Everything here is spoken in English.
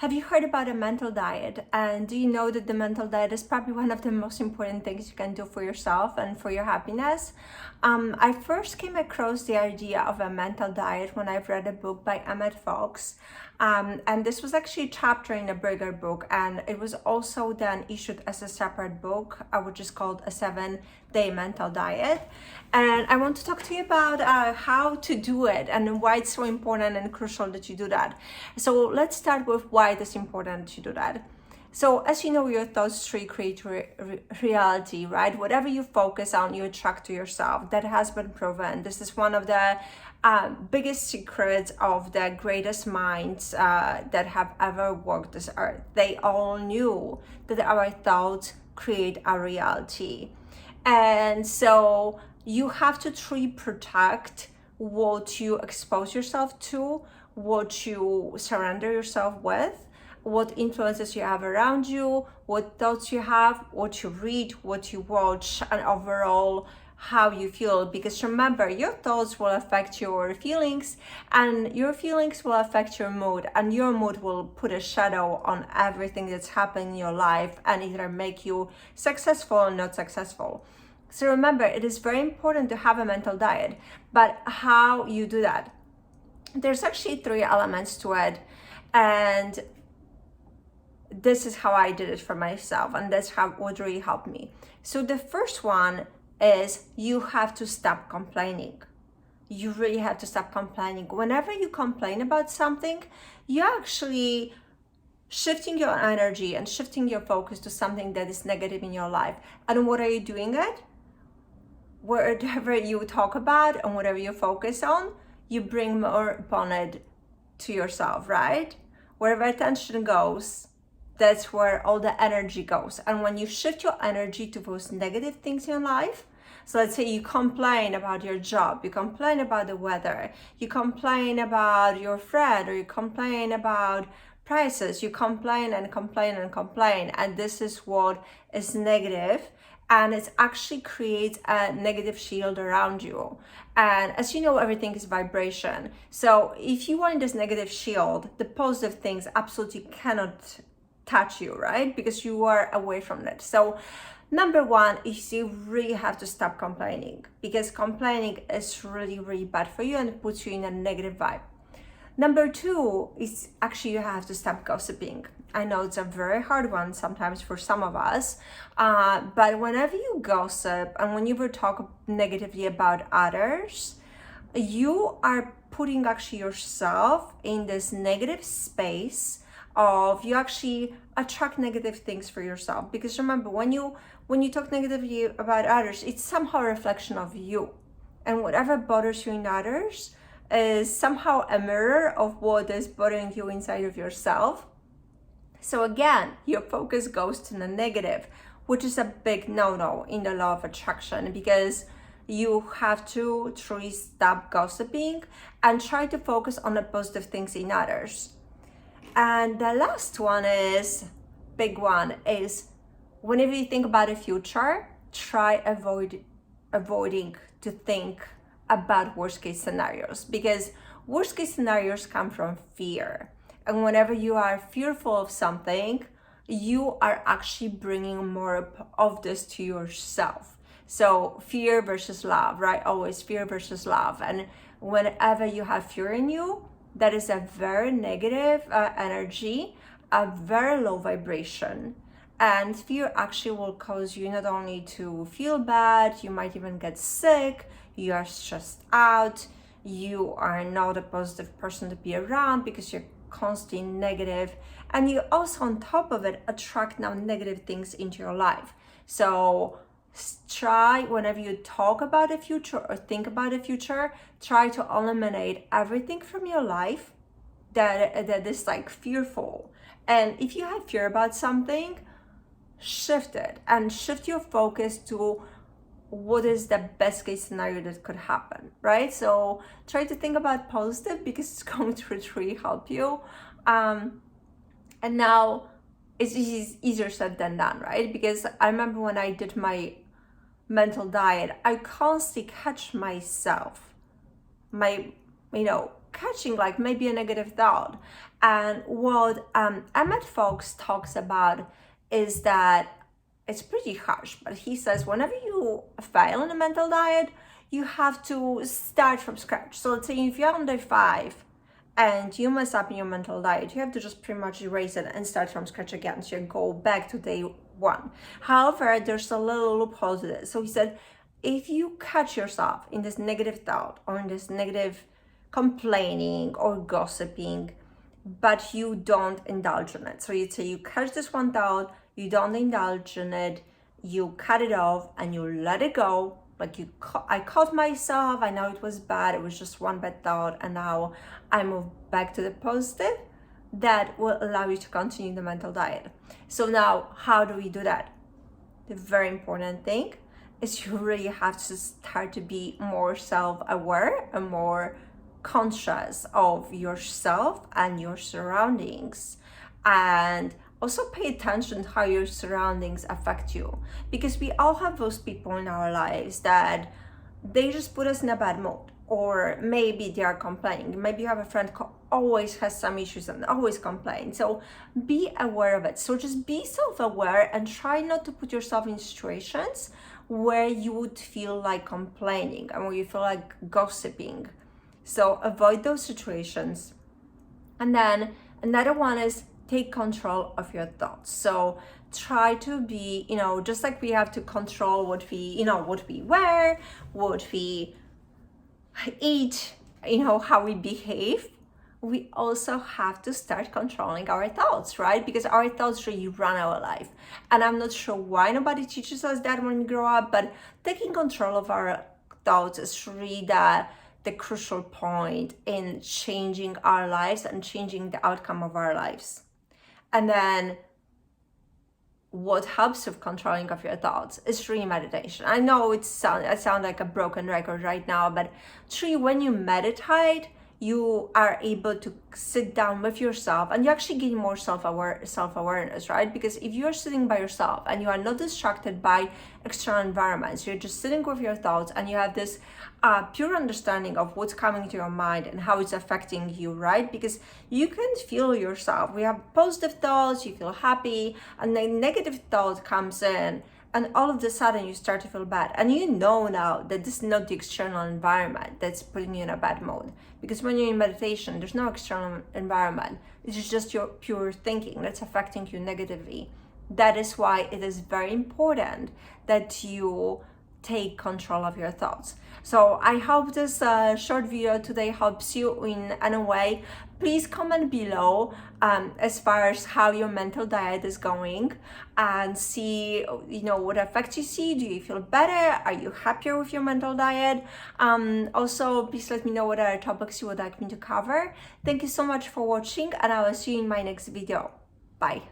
Have you heard about a mental diet? And do you know that the mental diet is probably one of the most important things you can do for yourself and for your happiness? I first came across the idea of a mental diet when I've read a book by Emmet. And this was actually a chapter in a bigger book, and it was also then issued as a separate book, which is called A 7-Day Mental Diet. And I want to talk to you about how to do it and why it's so important and crucial that you do that. So let's start with why it is important to do that. So as you know, your thoughts create reality, right? Whatever you focus on, you attract to yourself. That has been proven. This is one of the biggest secrets of the greatest minds that have ever walked this earth. They all knew that our thoughts create our reality. And so you have to truly protect what you expose yourself to, what you surrender yourself with, what influences you have around you, what thoughts you have, what you read, what you watch, and overall how you feel. Because remember, your thoughts will affect your feelings, and your feelings will affect your mood, and your mood will put a shadow on everything that's happening in your life and either make you successful or not successful. So remember, it is very important to have a mental diet. But how you do that? There's actually 3 elements to it, and this is how I did it for myself, and that's how what really helped me. So the first one is you have to stop complaining. You really have to stop complaining. Whenever you complain about something, you're actually shifting your energy and shifting your focus to something that is negative in your life. And what are you doing it? Whatever you talk about and whatever you focus on, you bring more upon it to yourself, right? Wherever attention goes, that's where all the energy goes. And when you shift your energy to those negative things in your life, so let's say you complain about your job, you complain about the weather, you complain about your friend, or you complain about prices, you complain and complain and complain, and this is what is negative, and it actually creates a negative shield around you. And as you know, everything is vibration. So if you are in this negative shield, the positive things absolutely cannot touch you, right? Because you are away from it. So number one is you really have to stop complaining, because complaining is really, really bad for you and puts you in a negative vibe. Number 2 is actually you have to stop gossiping. I know it's a very hard one sometimes for some of us, but whenever you gossip and when you talk negatively about others, you are putting actually yourself in this negative space of you actually attract negative things for yourself. Because remember, when you talk negatively about others, it's somehow a reflection of you, and whatever bothers you in others is somehow a mirror of what is bothering you inside of yourself. So again, your focus goes to the negative, which is a big no-no in the law of attraction, because you have to truly stop gossiping and try to focus on the positive things in others. And the last one is, big one, is whenever you think about the future, try avoiding to think about worst case scenarios, because worst case scenarios come from fear. And whenever you are fearful of something, you are actually bringing more of this to yourself. So fear versus love, right? Always fear versus love. And whenever you have fear in you, that is a very negative energy, a very low vibration. And fear actually will cause you not only to feel bad, you might even get sick, you are stressed out, you are not a positive person to be around because you're constantly negative, and you also on top of it attract now negative things into your life. So try, whenever you talk about the future or think about the future, try to eliminate everything from your life that is like fearful. And if you have fear about something, shift it and shift your focus to what is the best case scenario that could happen, right? So try to think about positive, because it's going to really help you. And now it's easier said than done, right? Because I remember when I did my mental diet, I constantly catch myself, catching like maybe a negative thought. And what Emmet Fox talks about is that it's pretty harsh, but he says whenever you fail in a mental diet, you have to start from scratch. So let's say if you're on day 5 and you mess up in your mental diet, you have to just pretty much erase it and start from scratch again. So you go back to day 1. However, there's a little loophole to this. So he said, if you catch yourself in this negative thought or in this negative complaining or gossiping, but you don't indulge in it. So you'd say you catch this one thought, you don't indulge in it, you cut it off and you let it go. Like I caught myself, I know it was bad, it was just one bad thought, and now I move back to the positive. That will allow you to continue the mental diet. So now, how do we do that? The very important thing is you really have to start to be more self-aware and more conscious of yourself and your surroundings, and also pay attention to how your surroundings affect you, because we all have those people in our lives that they just put us in a bad mood, or maybe they are complaining. Maybe you have a friend who always has some issues and always complains. So be aware of it. So just be self-aware and try not to put yourself in situations where you would feel like complaining and where you feel like gossiping. So avoid those situations. And then another one is take control of your thoughts. So try to be, just like we have to control what we wear, what we eat, how we behave, we also have to start controlling our thoughts, right? Because our thoughts really run our life. And I'm not sure why nobody teaches us that when we grow up, but taking control of our thoughts is really the crucial point in changing our lives and changing the outcome of our lives. And then what helps with controlling of your thoughts is really meditation. I know I sound like a broken record right now, but truly when you meditate, you are able to sit down with yourself and you actually gain more self-awareness, right? Because if you're sitting by yourself and you are not distracted by external environments, you're just sitting with your thoughts and you have this pure understanding of what's coming to your mind and how it's affecting you, right? Because you can feel yourself. We have positive thoughts, you feel happy, and then negative thought comes in, and all of a sudden you start to feel bad. And you know now that this is not the external environment that's putting you in a bad mood. Because when you're in meditation, there's no external environment. It's just your pure thinking that's affecting you negatively. That is why it is very important that you take control of your thoughts. So I hope this short video today helps you in any way. Please comment below as far as how your mental diet is going, and see what effects you see. Do you feel better? Are you happier with your mental diet? Also, please let me know what other topics you would like me to cover. Thank you so much for watching, and I will see you in my next video. Bye.